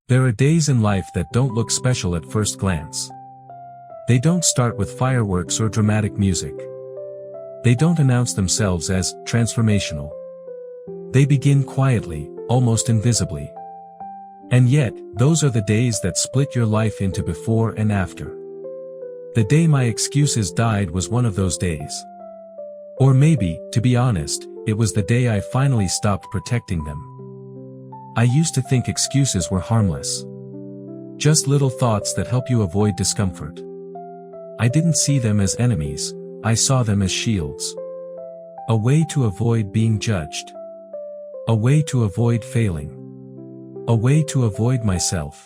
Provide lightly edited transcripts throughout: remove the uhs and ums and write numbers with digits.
There are days in life that don't look special at first glance. They don't start with fireworks or dramatic music. They don't announce themselves as transformational. They begin quietly, almost invisibly. And yet, those are the days that split your life into before and after. The day my excuses died was one of those days. Or maybe, to be honest, it was the day I finally stopped protecting them. I used to think excuses were harmless. Just little thoughts that help you avoid discomfort. I didn't see them as enemies, I saw them as shields. A way to avoid being judged. A way to avoid failing. A way to avoid myself.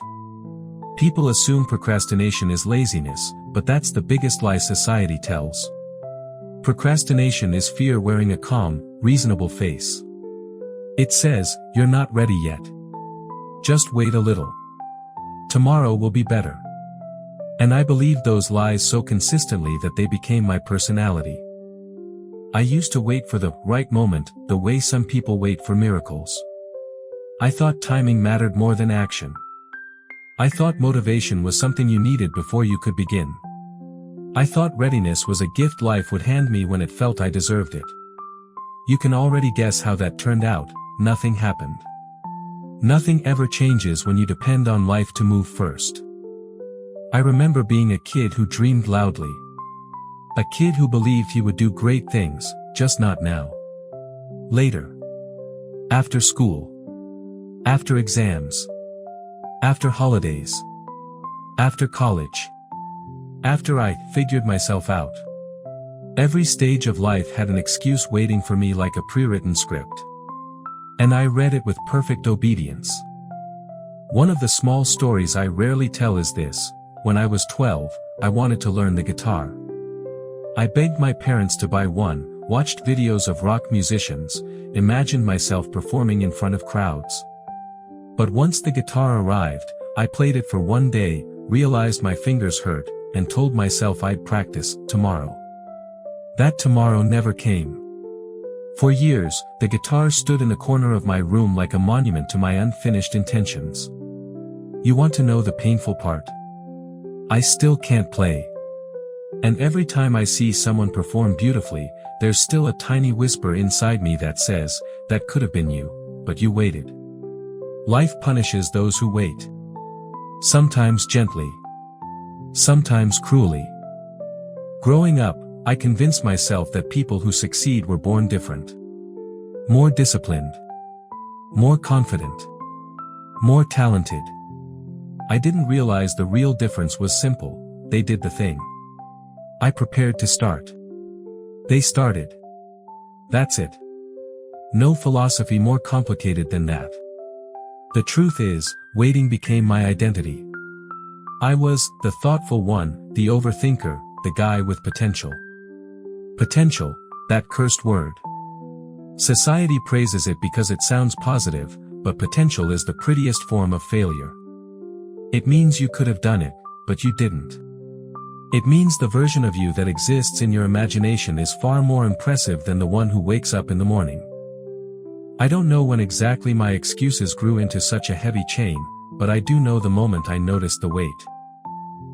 People assume procrastination is laziness, but that's the biggest lie society tells. Procrastination is fear wearing a calm, reasonable face. It says, you're not ready yet. Just wait a little. Tomorrow will be better. And I believed those lies so consistently that they became my personality. I used to wait for the right moment, the way some people wait for miracles. I thought timing mattered more than action. I thought motivation was something you needed before you could begin. I thought readiness was a gift life would hand me when it felt I deserved it. You can already guess how that turned out. Nothing happened. Nothing ever changes when you depend on life to move first. I remember being a kid who dreamed loudly. A kid who believed he would do great things, just not now. Later. After school. After exams. After holidays. After college. After I figured myself out. Every stage of life had an excuse waiting for me like a pre-written script. And I read it with perfect obedience. One of the small stories I rarely tell is this: when I was 12, I wanted to learn the guitar. I begged my parents to buy one, watched videos of rock musicians, imagined myself performing in front of crowds. But once the guitar arrived, I played it for one day, realized my fingers hurt, and told myself I'd practice tomorrow. That tomorrow never came. For years, the guitar stood in the corner of my room like a monument to my unfinished intentions. You want to know the painful part? I still can't play. And every time I see someone perform beautifully, there's still a tiny whisper inside me that says, that could have been you, but you waited. Life punishes those who wait. Sometimes gently. Sometimes cruelly. Growing up, I convinced myself that people who succeed were born different. More disciplined. More confident. More talented. I didn't realize the real difference was simple: they did the thing. I prepared to start. They started. That's it. No philosophy more complicated than that. The truth is, waiting became my identity. I was the thoughtful one, the overthinker, the guy with potential. Potential, that cursed word. Society praises it because it sounds positive, but potential is the prettiest form of failure. It means you could have done it, but you didn't. It means the version of you that exists in your imagination is far more impressive than the one who wakes up in the morning. I don't know when exactly my excuses grew into such a heavy chain, but I do know the moment I noticed the weight.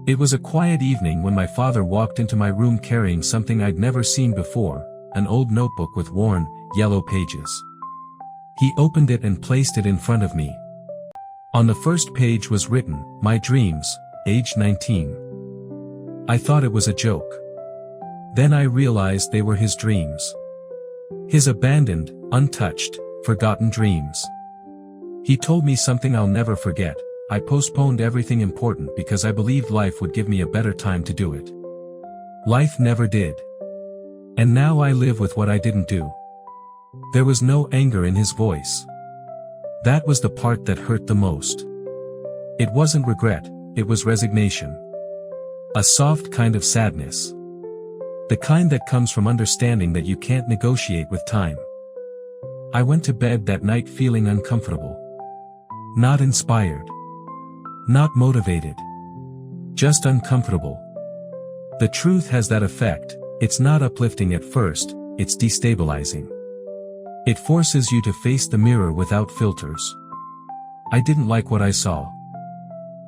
It was a quiet evening when my father walked into my room carrying something I'd never seen before, an old notebook with worn, yellow pages. He opened it and placed it in front of me. On the first page was written, "My dreams, age 19. I thought it was a joke. Then I realized they were his dreams. His abandoned, untouched, forgotten dreams. He told me something I'll never forget: I postponed everything important because I believed life would give me a better time to do it. Life never did. And now I live with what I didn't do. There was no anger in his voice. That was the part that hurt the most. It wasn't regret, it was resignation. A soft kind of sadness. The kind that comes from understanding that you can't negotiate with time. I went to bed that night feeling uncomfortable. Not inspired. Not motivated. Just uncomfortable. The truth has that effect. It's not uplifting at first, it's destabilizing. It forces you to face the mirror without filters. I didn't like what I saw.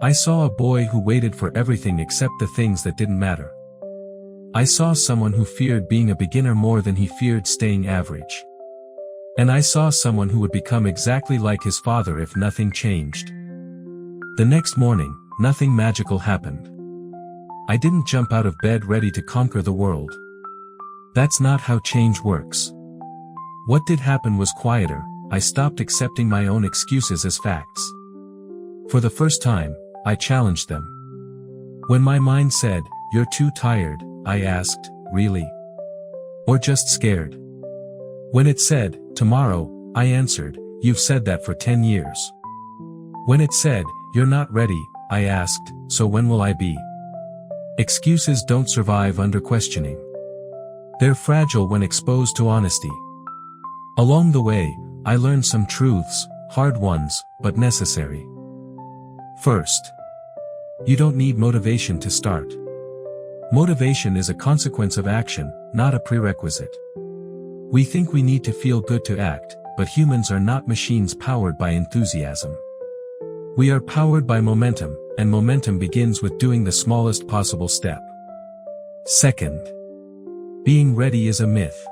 I saw a boy who waited for everything except the things that didn't matter. I saw someone who feared being a beginner more than he feared staying average. And I saw someone who would become exactly like his father if nothing changed. The next morning, nothing magical happened. I didn't jump out of bed ready to conquer the world. That's not how change works. What did happen was quieter. I stopped accepting my own excuses as facts. For the first time, I challenged them. When my mind said, "You're too tired," I asked, "Really? Or just scared?" When it said, "Tomorrow," I answered, "You've said that for 10 years." When it said, "You're not ready," I asked, "So when will I be?" Excuses don't survive under questioning. They're fragile when exposed to honesty. Along the way, I learned some truths, hard ones, but necessary. First, you don't need motivation to start. Motivation is a consequence of action, not a prerequisite. We think we need to feel good to act, but humans are not machines powered by enthusiasm. We are powered by momentum, and momentum begins with doing the smallest possible step. Second, being ready is a myth.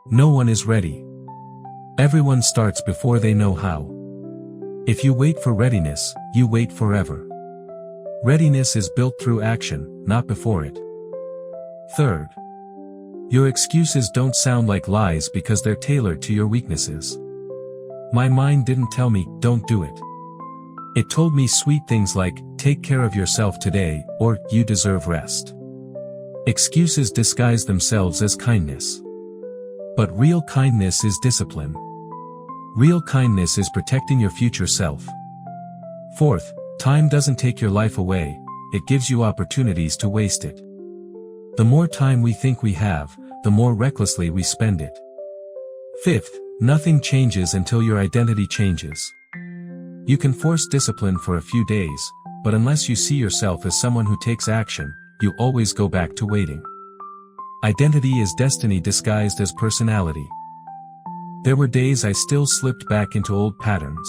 No one is ready. Everyone starts before they know how. If you wait for readiness, you wait forever. Readiness is built through action, not before it. Third, your excuses don't sound like lies because they're tailored to your weaknesses. My mind didn't tell me, "Don't do it." It told me sweet things like, "Take care of yourself today," or "You deserve rest." Excuses disguise themselves as kindness. But real kindness is discipline. Real kindness is protecting your future self. Fourth, time doesn't take your life away, it gives you opportunities to waste it. The more time we think we have, the more recklessly we spend it. Fifth, nothing changes until your identity changes. You can force discipline for a few days, but unless you see yourself as someone who takes action, you always go back to waiting. Identity is destiny disguised as personality. There were days I still slipped back into old patterns.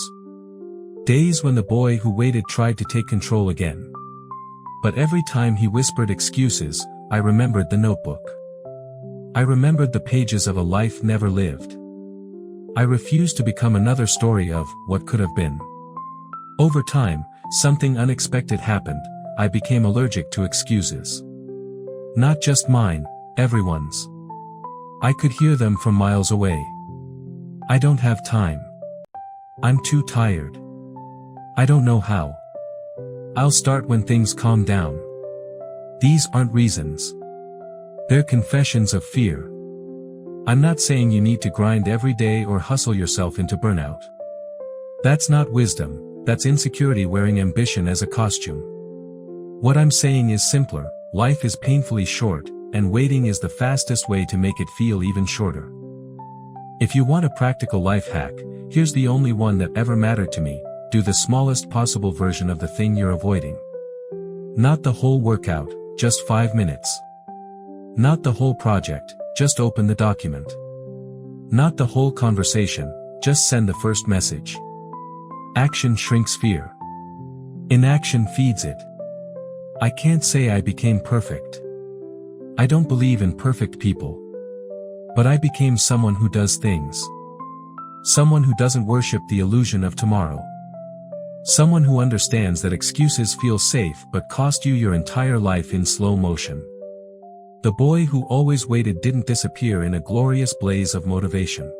Days when the boy who waited tried to take control again. But every time he whispered excuses, I remembered the notebook. I remembered the pages of a life never lived. I refused to become another story of what could have been. Over time, something unexpected happened. I became allergic to excuses. Not just mine, everyone's. I could hear them from miles away. I don't have time. I'm too tired. I don't know how. I'll start when things calm down. These aren't reasons. They're confessions of fear. I'm not saying you need to grind every day or hustle yourself into burnout. That's not wisdom, that's insecurity wearing ambition as a costume. What I'm saying is simpler, life is painfully short, and waiting is the fastest way to make it feel even shorter. If you want a practical life hack, here's the only one that ever mattered to me: do the smallest possible version of the thing you're avoiding. Not the whole workout, just 5 minutes. Not the whole project, just open the document. Not the whole conversation, just send the first message. Action shrinks fear. Inaction feeds it. I can't say I became perfect. I don't believe in perfect people. But I became someone who does things. Someone who doesn't worship the illusion of tomorrow. Someone who understands that excuses feel safe but cost you your entire life in slow motion. The boy who always waited didn't disappear in a glorious blaze of motivation.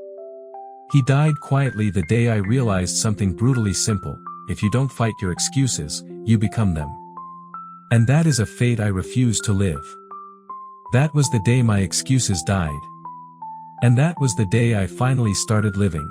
He died quietly the day I realized something brutally simple: if you don't fight your excuses, you become them. And that is a fate I refuse to live. That was the day my excuses died. And that was the day I finally started living.